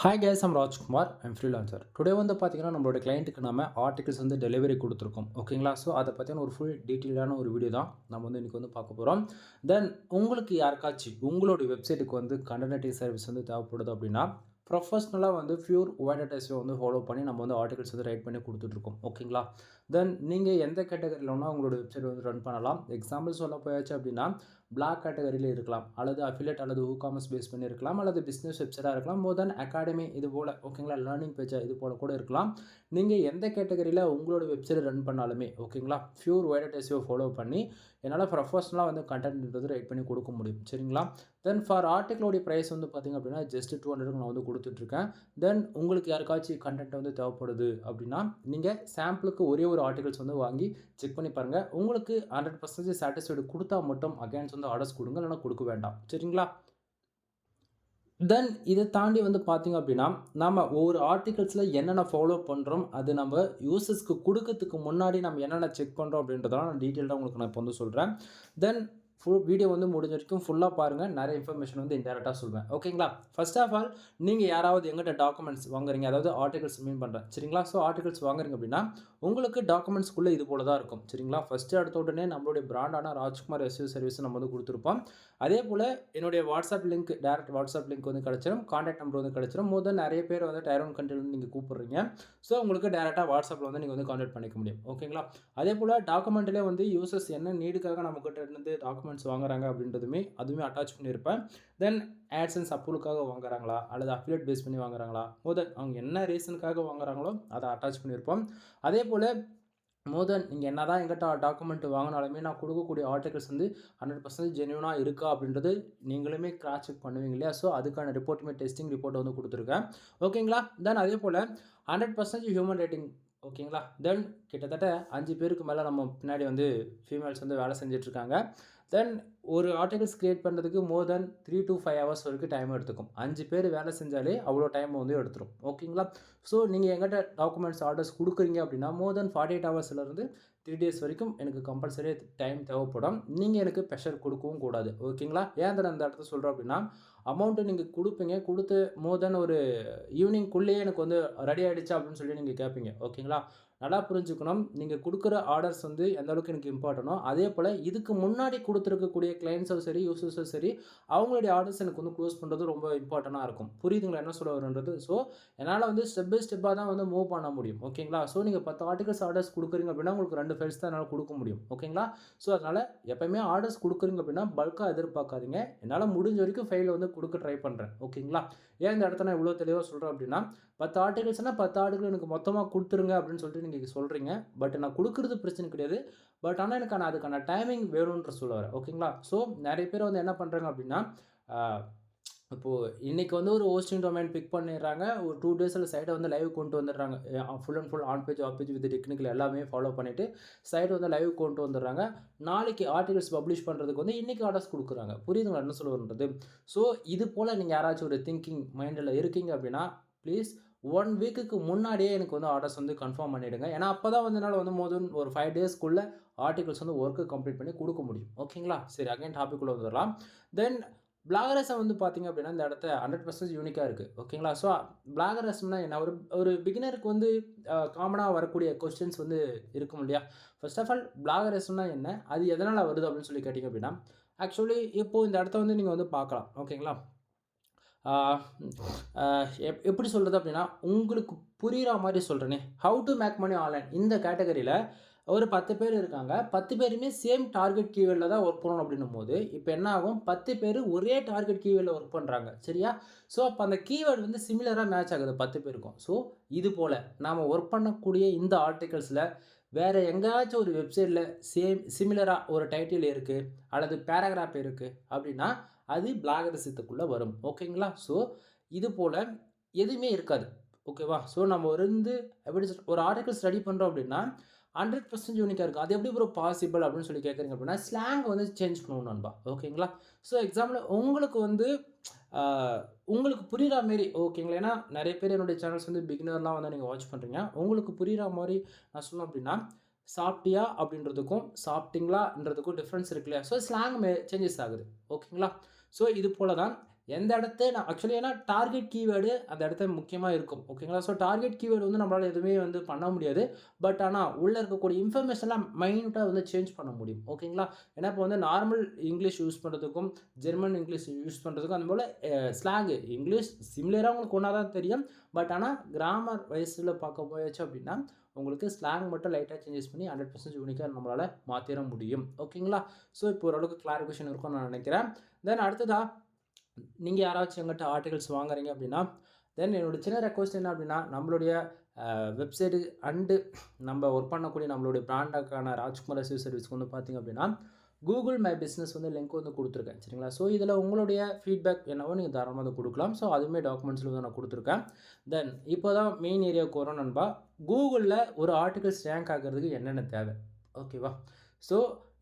Hi guys, I'm Rajkumar. I'm freelancer. Today வந்து பார்த்தீங்கன்னா, நம்மளோட கிளையண்ட்டுக்கு நம்ம ஆர்டிகல்ஸ் வந்து டெலிவரி கொடுத்துருக்கோம். ஓகேங்களா? ஸோ அதை பற்றின ஒரு ஃபுல் டீட்டெயிலான ஒரு வீடியோ தான் நம்ம வந்து இன்றைக்கி வந்து பார்க்க போகிறோம். தென் உங்களுக்கு யாருக்காச்சும் உங்களுடைய வெப்சைட்டுக்கு வந்து கண்டென்ட் சர்வீஸ் வந்து தேவைப்படுது அப்படின்னா, ப்ரொஃபஷ்னலாக வந்து ஃபியூர் ஒயிட் டெஸ்ட்டை வந்து ஃபாலோ பண்ணி நம்ம வந்து ஆர்டிகல்ஸ் வந்து ரைட் பண்ணி கொடுத்துட்ருக்கோம். ஓகேங்களா? தென் நீங்கள் எந்த கேட்டகரியில் வேணால் உங்களோட வெப்சைட் வந்து ரன் பண்ணலாம். எக்ஸாம்பிள் சொல்ல போயாச்சு அப்படின்னா, பிளாக் கேட்டகரியில் இருக்கலாம், அல்லது அஃபிலியேட் அல்லது காமர்ஸ் பேஸ் பண்ணி இருக்கலாம், அல்லது பிஸ்னஸ் வெப்சைட்டாக இருக்கலாம், மோர் தென் அகாடமி இது போல். ஓகேங்களா? லேர்னிங் பேஜாக இது போல் கூட இருக்கலாம். நீங்கள் எந்த கேட்டகரியில் உங்களோட வெப்சைட் ரன் பண்ணாலுமே ஓகேங்களா, ஃபியூர் ஒயிட் எஸ்இஓ ஃபாலோ பண்ணி என்னால் ப்ரொஃபஷ்னலாக வந்து கண்டென்ட் ரைட் பண்ணி கொடுக்க முடியும். சரிங்களா? தென் ஃபார் ஆர்டிகளோடைய ப்ரைஸ் வந்து பார்த்திங்க அப்படின்னா ஜஸ்ட் 200 நான் வந்து கொடுத்துட்ருக்கேன். தென் உங்களுக்கு யாருக்காச்சும் கண்டென்ட் வந்து தேவைப்படுது அப்படின்னா, நீங்கள் சாம்பிளுக்கு ஒரே ஒரு ஆர்டிகல்ஸ் வந்து வாங்கி செக் பண்ணி பாருங்கள். உங்களுக்கு 100% சாட்டிஸ்ஃபைடு கொடுத்தா மட்டும் அகைன்ஸ் வந்து ஆர்டர்ஸ் கொடுங்க, இல்லைனா கொடுக்க வேண்டாம். சரிங்களா? தென் இதை தாண்டி வந்து பார்த்தீங்க அப்படின்னா, நம்ம ஒவ்வொரு ஆர்டிகல்ஸில் என்னென்ன ஃபாலோ பண்ணுறோம், அது நம்ம யூசர்ஸ்க்கு கொடுக்கறதுக்கு முன்னாடி நம்ம என்னென்ன செக் பண்ணுறோம் அப்படின்றதெல்லாம் நான் டீட்டெயில்டாக உங்களுக்கு நான் இப்போ வந்து சொல்கிறேன். தென் வீடியோ வந்து முடிஞ்ச வரைக்கும் ஃபுல்லாக பாருங்கள். நிறைய இன்ஃபர்மேஷன் வந்து இன்டெரக்டாக சொல்வேன். ஓகேங்களா? ஃபர்ஸ்ட் ஆஃப் ஆல், நீங்கள் யாராவது எங்கிட்ட டாக்குமெண்ட்ஸ் வாங்குறீங்க, அதாவது ஆர்டிகல்ஸ் மீன் பண்ணுறேன். சரிங்களா? ஸோ ஆர்டிகல்ஸ் வாங்குறீங்க அப்படின்னா, உங்களுக்கு டாக்குமெண்ட்ஸ்குள்ளே இது போல தான் இருக்கும். சரிங்களா? ஃபஸ்ட்டு எடுத்த உடனே நம்மளுடைய பிராண்டான ராஜ்குமார் எஸ்இஓ சர்வீஸ் நம்ம வந்து கொடுத்துருப்போம். அதே போல் என்னுடைய WhatsApp link, direct WhatsApp link வந்து கிடச்சிரும். கான்டாக்ட் நம்பர் வந்து கிடச்சிரும். மோர் தென் நிறைய பேர் வந்து டயர் 1 கண்ட்ரில நீங்கள் கூப்பிடுறீங்க. ஸோ உங்களுக்கு டேரெக்டாக வாட்ஸ்அப்பில் வந்து நீங்கள் வந்து கான்டாக்ட் பண்ணிக்க முடியும். ஓகேங்களா? அதே போல் டாக்குமெண்ட்டிலே வந்து யூசர்ஸ் என்ன நீடுக்காக நம்மக்கிட்ட இருந்து டாக்குமெண்ட்ஸ் வாங்குறாங்க அப்படின்றதுமே அதுவுமே அட்டாச் பண்ணியிருப்பேன். தென் ஆட்சன்ஸ் அப்ரூவலுக்காக வாங்குறாங்களா, அல்லது அஃபிலியேட் பேஸ் பண்ணி வாங்குறாங்களா, மோர் தென் அவங்க என்ன ரீசனுக்காக வாங்குறாங்களோ அதை அட்டாச் பண்ணியிருப்போம். அதே போல் மோர் தென் நீங்கள் என்ன தான் எங்கிட்ட டாக்குமெண்ட் வாங்கினாலுமே நான் கொடுக்கக்கூடிய ஆர்டிகல்ஸ் வந்து 100% ஜென்யூனாக இருக்கா அப்படின்றது நீங்களுமே கிராஸ் செக் பண்ணுவீங்க இல்லையா? ஸோ அதுக்கான ரிப்போர்ட்டுமே டெஸ்டிங் ரிப்போர்ட்டை வந்து கொடுத்துருக்கேன். ஓகேங்களா? தென் அதே போல் 100% ஹியூமன் ரேட்டிங். ஓகேங்களா? தென் கிட்டத்தட்ட 5 பேருக்கு மேலே நம்ம பின்னாடி வந்து ஃபீமேல்ஸ் வந்து வேலை செஞ்சிட்ருக்காங்க. தென் ஒரு ஆர்டிகல்ஸ் கிரியேட் பண்ணுறதுக்கு மோர் தென் 3 to 5 ஹவர்ஸ் வரைக்கும் டைம் எடுத்துக்கும். 5 பேர் வேலை செஞ்சாலே அவ்வளோ டைம் வந்து எடுத்துரும். ஓகேங்களா? ஸோ நீங்கள் எங்கிட்ட டாக்குமெண்ட்ஸ் ஆர்டர்ஸ் கொடுக்குறீங்க அப்படின்னா மோர் தென் 48 ஹவர்ஸ்லேருந்து 3 டேஸ் வரைக்கும் எனக்கு கம்பல்சரி டைம் தேவைப்படும். நீங்கள் எனக்கு ப்ரெஷர் கொடுக்கவும் கூடாது. ஓகேங்களா? ஏன் நான் அந்த இடத்த சொல்கிறேன் அப்படின்னா, அமௌண்ட்டு நீங்கள் கொடுப்பீங்க, கொடுத்து மோர் தென் ஒரு ஈவினிங்குள்ளேயே எனக்கு வந்து ரெடி ஆகிடுச்சா அப்படின்னு சொல்லி நீங்கள் கேட்பீங்க. ஓகேங்களா? நல்லா புரிஞ்சுக்கணும். நீங்கள் கொடுக்குற ஆர்டர்ஸ் வந்து எந்த அளவுக்கு எனக்கு இம்பார்ட்டனோ, அதே போல் இதுக்கு முன்னாடி கொடுத்துருக்கக்கூடிய கிளையண்ட்ஸும் சரி, யூசர்ஸும் சரி, அவங்களுடைய ஆர்டர்ஸ் எனக்கு வந்து க்ளோஸ் பண்ணுறது ரொம்ப இம்பார்ட்டனாக இருக்கும். புரியுதுங்களா என்ன சொல்ல வரேன்றது? ஸோ என்னால் வந்து ஸ்டெப் பை ஸ்டெப்பாக தான் வந்து மூவ் பண்ண முடியும். ஓகேங்களா? ஸோ நீங்கள் 10 ஆர்டிகல்ஸ் ஆர்டர்ஸ் கொடுக்குறீங்க அப்படின்னா, உங்களுக்கு 2 ஃபைல்ஸ் தான் என்னால் கொடுக்க முடியும். ஓகேங்களா? ஸோ அதனால் எப்பயுமே ஆர்டர்ஸ் கொடுக்குறீங்க அப்படின்னா பல்காக எதிர்பார்க்காதீங்க. என்னால் முடிஞ்ச வரைக்கும் ஃபைல் வந்து கொடுக்க ட்ரை பண்ணுறேன். ஓகேங்களா? ஏன் இந்த இடத்த நான் இவ்வளோ தெளிவாக சொல்கிறேன் அப்படின்னா, 10 ஆர்டிகல்ஸ்னால் 10 ஆர்டிகல் எனக்கு மொத்தமாக கொடுத்துருங்க அப்படின்னு சொல்லிட்டு நீங்கள் சொல்கிறீங்க. பட் நான் கொடுக்குறது பிரச்சனை கிடையாது. பட் ஆனால் எனக்கு அதுக்கான டைமிங் வேணுன்ற சொல்ல வரேன். ஓகேங்களா? ஸோ நிறைய பேர் வந்து என்ன பண்ணுறாங்க அப்படின்னா, இப்போது இன்றைக்கி வந்து ஒரு ஹோஸ்டிங் டொமைன் பிக் பண்ணிடுறாங்க. ஒரு 2 டேஸில் சைட்டை வந்து லைவ் கொண்டு வந்துடுறாங்க. Full and full on page, off page with technical எல்லாமே ஃபாலோ பண்ணிவிட்டு சைட்டை வந்து லைவ் கொண்டு வந்துடுறாங்க. நாளைக்கு ஆர்டிகல்ஸ் பப்ளிஷ் பண்ணுறதுக்கு வந்து இன்றைக்கி ஆர்டர்ஸ் கொடுக்குறாங்க. புரியுதுங்களா என்ன சொல்ல வரேன்றது? ஸோ இது போல் நீங்கள் யாராச்சும் ஒரு திங்கிங் மைண்டில் இருக்கீங்க அப்படின்னா, ப்ளீஸ் 1 வீக்குக்கு முன்னாடியே எனக்கு வந்து ஆர்டர்ஸ் வந்து கன்ஃபார்ம் பண்ணிவிடுங்க. ஏன்னா அப்போ தான் வந்து என்னால் வந்து மோர் தென் ஒரு 5 டேஸ்க்குள்ளே ஆர்டிகல்ஸ் வந்து ஒர்க்கு கம்ப்ளீட் பண்ணி கொடுக்க முடியும். ஓகேங்களா? சரி, அகைன் டாபிக்குள்ளே வந்துடலாம். தென் பிளாகரிசம் வந்து பார்த்தீங்க அப்படின்னா, இந்த இடத்த 100% யூனிக்காக இருக்குது. ஓகேங்களா? ஸோ பிளாகரிசம்னா என்ன? ஒரு ஒரு பிகினருக்கு வந்து காமனாக வரக்கூடிய கொஸ்டின்ஸ் வந்து இருக்கும் இல்லையா? ஃபர்ஸ்ட் ஆஃப் ஆல் பிளாகரிசம்னா என்ன? அது எதனால் வருது அப்படின்னு சொல்லி கேட்டிங்க அப்படின்னா, ஆக்சுவலி இப்போது இந்த இடத்த வந்து நீங்கள் வந்து பார்க்கலாம். ஓகேங்களா? எப்படி சொல்கிறது அப்படின்னா, உங்களுக்கு புரிகிற மாதிரி சொல்கிறேனே. How to make money online இந்த கேட்டகரியில் ஒரு 10 பேர் இருக்காங்க. 10 பேருமே சேம் டார்கெட் கீவேர்டில் தான் ஒர்க் பண்ணணும் அப்படின்னும்போது, இப்போ என்ன ஆகும், 10 பேர் ஒரே டார்கெட் கீவேர்டில் ஒர்க் பண்ணுறாங்க. சரியா? ஸோ அப்போ அந்த கீவேர்டு வந்து சிமிலராக மேட்ச் ஆகுது 10 பேருக்கும். ஸோ இது போல் நாம் ஒர்க் பண்ணக்கூடிய இந்த ஆர்டிகல்ஸில் வேறு எங்கேயாச்சும் ஒரு வெப்சைட்டில் சிமிலராக ஒரு டைட்டில் இருக்குது, அல்லது பேராகிராஃப் இருக்குது அப்படின்னா, அது பிளாகரிசத்துக்குள்ளே வரும். ஓகேங்களா? ஸோ இது போல் எதுவுமே இருக்காது. ஓகேவா? ஸோ நம்ம எப்படி ஒரு ஆர்டிகல் ஸ்டடி பண்ணுறோம் அப்படின்னா 100% யூனிக்காக இருக்கும். அது எப்படி ப்ரோ பாசிபிள் அப்படின்னு சொல்லி கேட்குறீங்க அப்படின்னா, ஸ்லாங் வந்து சேஞ்ச் பண்ணணும் நண்பா. ஓகேங்களா? ஸோ எக்ஸாம்பிள் உங்களுக்கு வந்து உங்களுக்கு புரிகிற மாரி ஓகேங்களா? ஏன்னா நிறைய பேர் என்னுடைய சேனல்ஸ் வந்து பிகினர்லாம் வந்து நீங்கள் வாட்ச் பண்ணுறீங்க. உங்களுக்கு புரிகிற மாதிரி நான் சொன்னேன் அப்படின்னா, சாப்பிட்டியா அப்படின்றதுக்கும் சாப்பிட்டீங்களான்றதுக்கும் டிஃப்ரென்ஸ் இருக்கு இல்லையா? ஸோ ஸ்லாங் சேஞ்சஸ் ஆகுது. ஓகேங்களா? ஸோ இது போல தான் எந்த இடத்த நான் ஆக்சுவலி ஏன்னா டார்கெட் கீவேர்டு அந்த இடத்துல முக்கியமாக இருக்கும். ஓகேங்களா? ஸோ டார்கெட் கீவேர்டு வந்து நம்மளால எதுவுமே வந்து பண்ண முடியாது. பட் ஆனால் உள்ளே இருக்கக்கூடிய இன்ஃபர்மேஷன்லாம் மைன்யூட்டாக வந்து சேஞ்ச் பண்ண முடியும். ஓகேங்களா? ஏன்னா இப்போ வந்து நார்மல் இங்கிலீஷ் யூஸ் பண்ணுறதுக்கும், ஜெர்மன் இங்கிலீஷ் யூஸ் பண்ணுறதுக்கும் அந்த போல் ஸ்லாங்கு இங்கிலீஷ் சிமிலராக உங்களுக்கு ஒன்றா தான் தெரியும். பட் ஆனால் கிராமர் வைஸில் பார்க்க போயாச்சு அப்படின்னா உங்களுக்கு ஸ்லாங் மட்டும் லைட்டாக சேஞ்சஸ் பண்ணி 100% யூனிக்காக நம்மளால் மாற்றிட முடியும். ஓகேங்களா? ஸோ இப்போ ஓரளவுக்கு கிளாரிஃபிகேஷன் இருக்கும்னு நான் நினைக்கிறேன். தென் அடுத்ததாக நீங்கள் யாராச்சும் எங்கிட்ட ஆர்டிகல்ஸ் வாங்குறீங்க அப்படின்னா தென் என்னோட சின்ன ரெக்வஸ்ட் என்ன அப்படின்னா நம்மளுடைய வெப்சைட்டு அண்டு நம்ம ஒர்க் பண்ணக்கூடிய நம்மளுடைய பிராண்டாக்கான ராஜ்குமார் எஸ்இஓ சர்வீஸ்க்கு வந்து பார்த்திங்க அப்படின்னா கூகுள் மை பிஸ்னஸ் வந்து லிங்க் வந்து கொடுத்துருக்கேன். சரிங்களா? ஸோ இதில் உங்களுடைய ஃபீட்பேக் என்னவோ நீங்கள் தாராளமாக வந்து கொடுக்கலாம். ஸோ அதுவுமே டாக்குமெண்ட்ஸில் வந்து நான் கொடுத்துருக்கேன். தென் இப்போ தான் மெயின் ஏரியாவுக்கு வரோம் நண்பா. கூகுளில் ஒரு ஆர்டிகல்ஸ் ரேங்க் ஆகிறதுக்கு என்னென்ன தேவை? ஓகேவா? ஸோ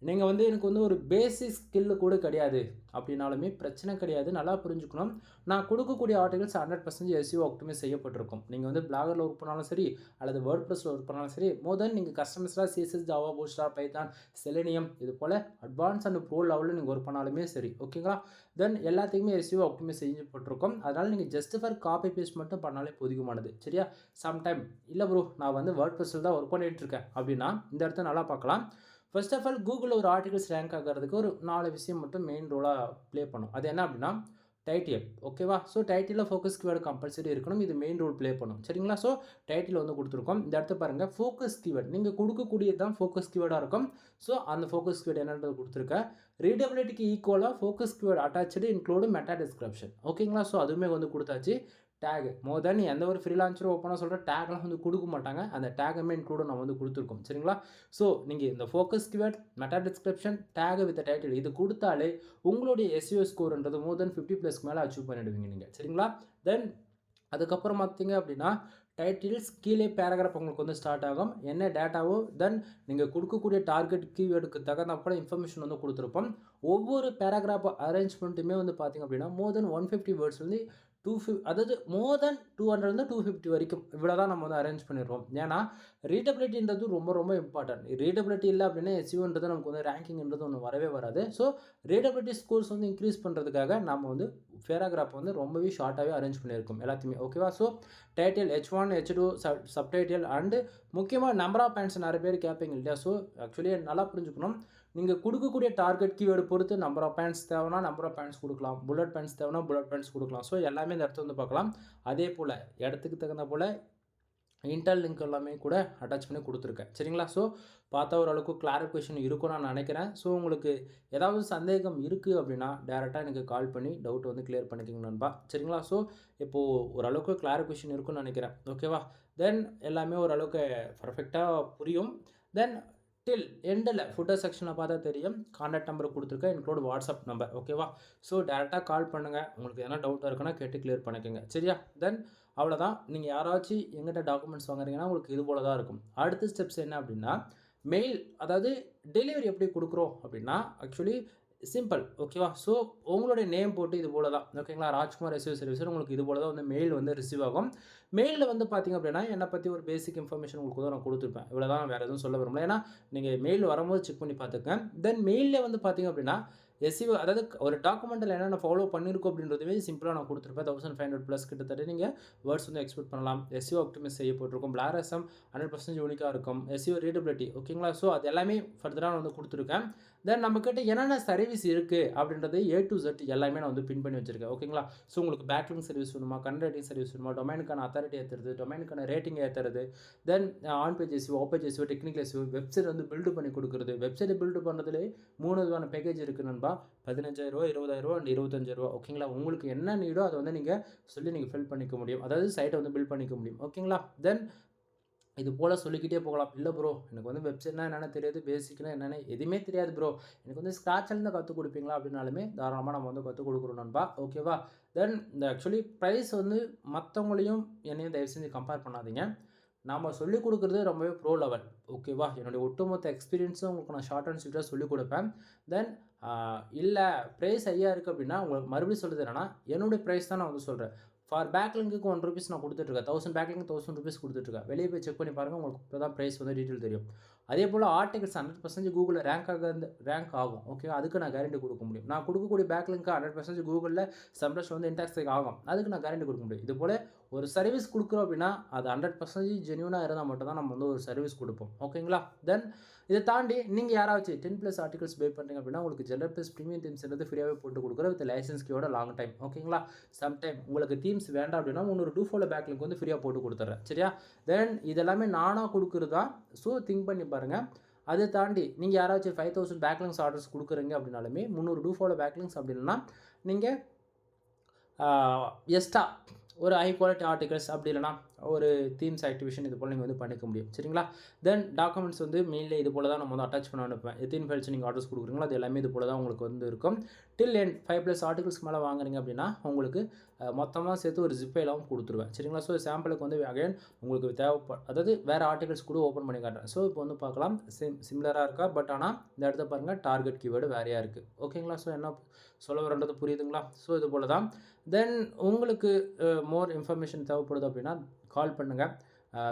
நீங்கள் வந்து எனக்கு வந்து ஒரு பேசிக் ஸ்கில்லு கூட கிடையாது அப்படின்னாலுமே பிரச்சனை கிடையாது. நல்லா புரிஞ்சுக்கணும். நான் கொடுக்கக்கூடிய ஆர்டிகல்ஸ் 100% எஸ்இஓ ஆப்டிமைஸ் செய்யப்பட்டிருக்கும். நீங்கள் வந்து பிளாகரில் ஒர்க் பண்ணாலும் சரி, அல்லது வேர்ட்பிரஸில் ஒர்க் பண்ணாலும் சரி, மோர் தென் நீங்கள் கஸ்டமர்ஸாக CSS, Java, Bootstrap, Python, Selenium இது போல் அட்வான்ஸ் அண்ட் ப்ரோ லெவலில் நீங்கள் ஒர்க் பண்ணாலுமே சரி. ஓகேங்களா? தென் எல்லாத்துக்குமே எஸ்இஓ ஆப்டிமைஸ் செய்யப்பட்டிருக்கும். அதனால் நீங்கள் ஜஸ்ட் ஃபார் காப்பி பேஸ்ட் மட்டும் பண்ணாலே போதுமானது. சரியா? சம்டைம் இல்லை ப்ரோ நான் வந்து வேர்ட்பிரஸில் தான் ஒர்க் பண்ணிகிட்டு இருக்கேன் அப்படின்னா இந்த இடத்த நல்லா பார்க்கலாம். ஃபர்ஸ்ட் ஆஃப் ஆல் கூகுளில் ஒரு ஆர்டிகல்ஸ் ரேங்க் ஆகிறதுக்கு ஒரு 4 விஷயம் மட்டும் மெயின் ரோலாக ப்ளே பண்ணும். அது என்ன அப்படின்னா டைட்டில். ஓகேவா? ஸோ டைட்டிலில் ஃபோக்கஸ் கீவேர்டு கம்பல்சரி இருக்கணும். இது மெயின் ரோல் ப்ளே பண்ணும். சரிங்களா? ஸோ டைட்டில் வந்து கொடுத்துருக்கோம். இந்த இடத்த பாருங்கள், ஃபோக்கஸ் கீவேர்டு நீங்கள் கொடுக்கக்கூடியது தான் ஃபோக்கஸ் கீவேர்டாக இருக்கும். ஸோ அந்த ஃபோக்கஸ் கீவேர்டு என்னன்றது கொடுத்துருக்கேன். ரீடபிலிட்டிக்கு ஈக்குவலாக focus keyword attach include meta description. ஓகேங்களா? ஸோ அதுவுமே வந்து கொடுத்தாச்சு. டேக் மோர் தென் எந்த ஒரு ஃப்ரீலான்சரும் ஓப்பனாக சொல்கிற டேக்லாம் வந்து கொடுக்க மாட்டாங்க. அந்த டேக்குமே இன்க்ளூடும் நம்ம வந்து கொடுத்துருக்கோம். சரிங்களா? ஸோ நீங்கள் இந்த focus keyword, meta description, take with title இது கொடுத்தாலே உங்களுடைய எஸ்இஓ ஸ்கோர்ன்றது மோர் தென் 50+ மேலே அச்சீவ் பண்ணிடுவீங்க நீங்கள். சரிங்களா? தென் அதுக்கப்புறம் பார்த்தீங்க அப்படின்னா டைட்டில்ஸ் கீழே பேராகிராஃப் உங்களுக்கு வந்து ஸ்டார்ட் ஆகும். என்ன டேட்டாவோ தென் நீங்கள் கொடுக்கக்கூடிய டார்கெட் கீவேர்டுக்கு தகுந்தப்பட இன்ஃபர்மேஷன் வந்து கொடுத்துருப்போம். ஒவ்வொரு பேராகிராஃப் அரேஞ்ச்மெண்ட்டுமே வந்து பார்த்திங்க அப்படின்னா மோர் தென் 150 வேர்ட்ஸ் வந்து அதாவது மோர் தென் 200 250 வரைக்கும் இவ்வளோ தான் நம்ம வந்து அரேஞ்ச் பண்ணிடுறோம். ஏன்னா ரீடபிலிட்டின்றது ரொம்ப ரொம்ப இம்பார்ட்டன்ட். ரீடபிலிட்டி இல்லை அப்படின்னா எஸ்இஓன்றது நமக்கு வந்து ரேங்கிங்ன்றது ஒன்று வரவே வராது. ஸோ ரீடபிலிட்டி ஸ்கோர்ஸ் வந்து இன்க்ரீஸ் பண்ணுறதுக்காக நம்ம வந்து பேராகிராஃப் வந்து ரொம்பவே ஷார்ட்டாகவே அரேஞ்ச் பண்ணியிருக்கோம் எல்லாத்தையுமே. ஓகேவா? So title H1 H2 subtitle and முக்கியமாக நம்பர் ஆஃப் பாயிண்ட்ஸ் நிறைய பேர் கேட்பீங்க இல்லையா? ஸோ ஆக்சுவலி நல்லா புரிஞ்சுக்கணும். நீங்கள் கொடுக்கக்கூடிய டார்கெட் கீவேர்டு பொறுத்து நம்பர் ஆஃப் பாயிண்ட்ஸ் தேவைன்னா நம்பர் ஆஃப் பாயிண்ட்ஸ் கொடுக்கலாம். புல்லட் பாயிண்ட்ஸ் தேவைன்னா புல்லட் பாயிண்ட்ஸ் கொடுக்கலாம். ஸோ எல்லாமே இந்த இடத்துல வந்து பார்க்கலாம். அதே போல் இடத்துக்கு தகுந்த போல் இன்டர் லிங்க் எல்லாமே கூட அட்டாச் பண்ணி கொடுத்துருக்கேன். சரிங்களா? ஸோ பார்த்தா ஓரளவுக்கு கிளாரிஃபிகேஷன் இருக்கும்னு நான் நினைக்கிறேன். ஸோ உங்களுக்கு ஏதாவது சந்தேகம் இருக்குது அப்படின்னா டேரெக்டாக எனக்கு கால் பண்ணி டவுட் வந்து கிளியர் பண்ணிக்கோங்க நண்பா. சரிங்களா? ஸோ இப்போது ஓரளவுக்கு கிளாரிஃபிகேஷன் இருக்குன்னு நினைக்கிறேன். ஓகேவா? தென் எல்லாமே ஓரளவுக்கு பர்ஃபெக்டாக புரியும். தென் டில் எண்டில் ஃபுட்டர் செக்ஷனில் பார்த்தா தெரியும். கான்டாக்ட் நம்பர் கொடுத்துருக்கேன், இன்க்ளூட் வாட்ஸ்அப் நம்பர். ஓகேவா? ஸோ டேரெக்டாக கால் பண்ணுங்கள். உங்களுக்கு எதனா டவுட்டாக இருக்குன்னா கேட்டு கிளியர் பண்ணிக்கோங்க. சரியா? தென் அவ்வளோதான். நீங்கள் யாராச்சும் எங்கிட்ட டாக்குமெண்ட்ஸ் வாங்குறீங்கன்னா உங்களுக்கு இது போல தான் இருக்கும். அடுத்த ஸ்டெப்ஸ் என்ன அப்படின்னா மெயில், அதாவது டெலிவரி எப்படி கொடுக்குறோம் அப்படின்னா ஆக்சுவலி சிம்பிள். ஓகேவா? ஸோ உங்களுடைய நேம் போட்டு இது போல தான். ஓகேங்களா? ராஜ்குமார் எஸ்இஓ சர்வீஸ் உங்களுக்கு இது போல தான் வந்து மெயில் வந்து ரிசீவ் ஆகும். மெயிலில் வந்து பார்த்திங்க அப்படின்னா என்னை பற்றி ஒரு பேசிக் இன்ஃபர்மேஷன் உங்களுக்கு தான் நான் கொடுத்துருப்பேன். இவ்வளோ தான், வேறு எதுவும் சொல்ல விரும்பல. ஏன்னா நீங்கள் மெயில் வரும்போது செக் பண்ணி பார்த்துக்கேன். தென் மெயிலில் வந்து பார்த்திங்க அப்படின்னா எஸ்இஓ அதாவது ஒரு டாக்குமெண்ட்டில் என்னென்ன ஃபாலோ பண்ணியிருக்கோம் அப்படின்றதுவே சிம்பிளாக நான் கொடுத்துருப்பேன். 1500+ கிட்டத்தட்ட நீங்கள் வேர்ட்ஸ் வந்து எக்ஸ்பெக்ட் பண்ணலாம். எஸ்இஓ ஆப்டிமைஸ் செய்யப்பட்டிருக்கும். பிளாரசம் 100% யூனிக்காக இருக்கும். SEO readability. ஓகேங்களா? ஸோ அது எல்லாமே ஃபர்தராக வந்து கொடுத்துருக்கேன். தென் நம்மக்கிட்ட என்னென்ன சர்வீஸ் இருக்குது அப்படின்றது A to Z எல்லாமே நான் வந்து பின் பண்ணி வச்சுருக்கேன். ஓகேங்களா? ஸோ உங்களுக்கு பேக்லிங் சர்வீஸ் வேணுமா, கண்டென்ட் ரைட்டிங் சர்வீஸ் வேணுமா, டொமைனுக்கான அத்தாரிட்டி ஏற்றுறது, டொமைனுக்கான ரேட்டிங் ஏற்றுறது, then on page SEO, off page SEO, technical SEO, website வந்து பில்டு பண்ணி கொடுக்குறது. வெப்சைட் பில்டு பண்ணுறதுலேயே 3 விதமான பேக்கேஜ் இருக்குது நண்பா. 15,000 20,000 அண்ட் 25,000. ஓகேங்களா? உங்களுக்கு என்ன நீடோ அதை வந்து நீங்கள் சொல்லி நீங்கள் ஃபில் பண்ணிக்க முடியும். அதாவது சைட்டை வந்து பில்ட் பண்ணிக்க முடியும். ஓகேங்களா? தென் இது போல் சொல்லிக்கிட்டே போகலாம். இல்லை ப்ரோ எனக்கு வந்து வெப்சைட்னா என்னென்ன தெரியாது, பேசிக்னா என்னென்ன எதுவுமே தெரியாது ப்ரோ, எனக்கு வந்து ஸ்க்ராட்ச்லேருந்து கற்றுக் கொடுப்பீங்களா அப்படின்னாலுமே தாராளமாக நம்ம வந்து கற்றுக் கொடுக்குறோம் நண்பா. ஓகேவா? தென் இந்த ஆக்சுவலி ப்ரைஸ் வந்து மற்றவங்களையும் என்னையும் தயவு செஞ்சு கம்பேர் பண்ணாதீங்க. நாம் சொல்லிக் கொடுக்குறது ரொம்பவே ப்ரோ லெவல். ஓகேவா? என்னுடைய ஒட்டுமொத்த எக்ஸ்பீரியன்ஸும் உங்களுக்கு நான் ஷார்ட் அண்ட் ஸ்வீட்டாக சொல்லிக் கொடுப்பேன். தென் இல்லை ப்ரைஸ் ஹையாக இருக்குது அப்படின்னா உங்களுக்கு மறுபடியும் சொல்கிறது என்னென்னா என்னுடைய ப்ரைஸ் தான் நான் வந்து சொல்கிறேன். ஃபார் பேக்லிங்க்கு ₹1 நான் கொடுத்துட்ருக்கேன். 1000 பேக்லிங்க்கு ₹1000 கொடுத்துட்ருக்கேன். வெளியே போய் செக் பண்ணி பாருங்கள். உங்களுக்கு இப்போ தான் ப்ரைஸ் வந்து டீட்டெயில் தெரியும். அதே போல் ஆர்டிகல்ஸ் 100% கூகுளில் ரேங்க் ஆகும். ஓகே, அதுக்கு நான் கேரண்டி கொடுக்க முடியும். நான் கொடுக்கக்கூடிய பேக்லிங்க்கு 100% கூகுளில் சம்டைம்ஸ் வந்து இன்டெக்ஸ் ஆகும். அதுக்கு நான் கேரண்டி கொடுக்க முடியும். இது போல் ஒரு சர்வீஸ் கொடுக்குறோம் அப்படின்னா அது 100% ஜென்யூனாக இருந்தால் மட்டும் தான் நம்ம வந்து ஒரு சர்வீஸ் கொடுப்போம். ஓகேங்களா? தென் இதை தாண்டி நீங்கள் யாராச்சும் 10+ ஆர்டிகல்ஸ் பே பண்ணுறீங்க அப்படின்னா உங்களுக்கு ஜெனரல் ப்ளஸ் ப்ரீமியம் தீம்ஸ்ன்றது ஃப்ரீயாகவே போட்டு கொடுக்குற வித் லைசன்ஸ் கீயோட லாங் டைம். ஓகேங்களா? சம்டைம் உங்களுக்கு தீம்ஸ் வேண்டாம் அப்படின்னா முன்னொரு 2 பேக்லிங்க் வந்து ஃப்ரீயாக போட்டு கொடுத்துட்றேன். சரியா? தென் இதெல்லாமே நானாக கொடுக்குறது தான். ஸோ திங்க் பண்ணி பாருங்கள். அதை தாண்டி நீங்கள் யாராச்சும் 5000 பேக்லிங்ஸ் ஆர்டர்ஸ் கொடுக்குறீங்க அப்படின்னாலுமே 300 பேக்லிங்ஸ் அப்படின்னா நீங்கள் எக்ஸ்ட்ரா ஒரு ஹை குவாலிட்டி ஆர்டிகல்ஸ் அப்படி இல்லைனா ஒரு தீம்ஸ் ஆக்டிவேஷன் இது போல் நீங்கள் வந்து பண்ணிக்க முடியும். சரிங்களா? தென் டாக்குமெண்ட்ஸ் வந்து மெயிலில் இது போல் தான் நம்ம வந்து அட்டாச் பண்ண அனுப்பேன். எத்தனை ஃபைல்ஸ் நீங்கள் ஆர்டர்ஸ் கொடுக்குறீங்களோ அது எல்லாமே இது போல் தான் உங்களுக்கு வந்து இருக்கும். டில் எண்ட் 5+ ஆர்டிகல்ஸ்க்கு மேலே வாங்குறீங்க அப்படின்னா உங்களுக்கு மொத்தமாக சேர்த்து ஒரு ஜிப் ஃபைலாகவும் கொடுத்துருவேன். சரிங்களா? ஸோ சாம்பிளுக்கு வந்து அகைன் உங்களுக்கு அதாவது வேறு ஆர்டிகல்ஸ் கூட ஓப்பன் பண்ணி காட்டுறேன். ஸோ இப்போ வந்து பார்க்கலாம் சிமிலராக இருக்கா, பட் ஆனால் இந்த இடத்த பாருங்கள் டார்கெட் கீவேர்டு வேறையாக இருக்குது. ஓகேங்களா? ஸோ என்ன சொல்ல வரன்றது புரியுதுங்களா? ஸோ இது போல் தான். தென் உங்களுக்கு மோர் இன்ஃபர்மேஷன் தேவைப்படுது அப்படின்னா கால் பண்ணுங்கள்.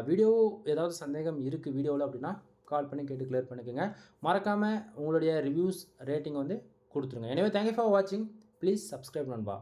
வீடியோ ஏதாவது சந்தேகம் இருக்குது வீடியோவில் அப்படின்னா கால் பண்ணி கேட்டு கிளியர் பண்ணிக்கோங்க. மறக்காமல் உங்களுடைய ரிவ்யூஸ் ரேட்டிங் வந்து கொடுத்துருங்க. எனவே தேங்க்யூ ஃபார் வாட்சிங். ப்ளீஸ் சப்ஸ்கிரைப் நண்பா.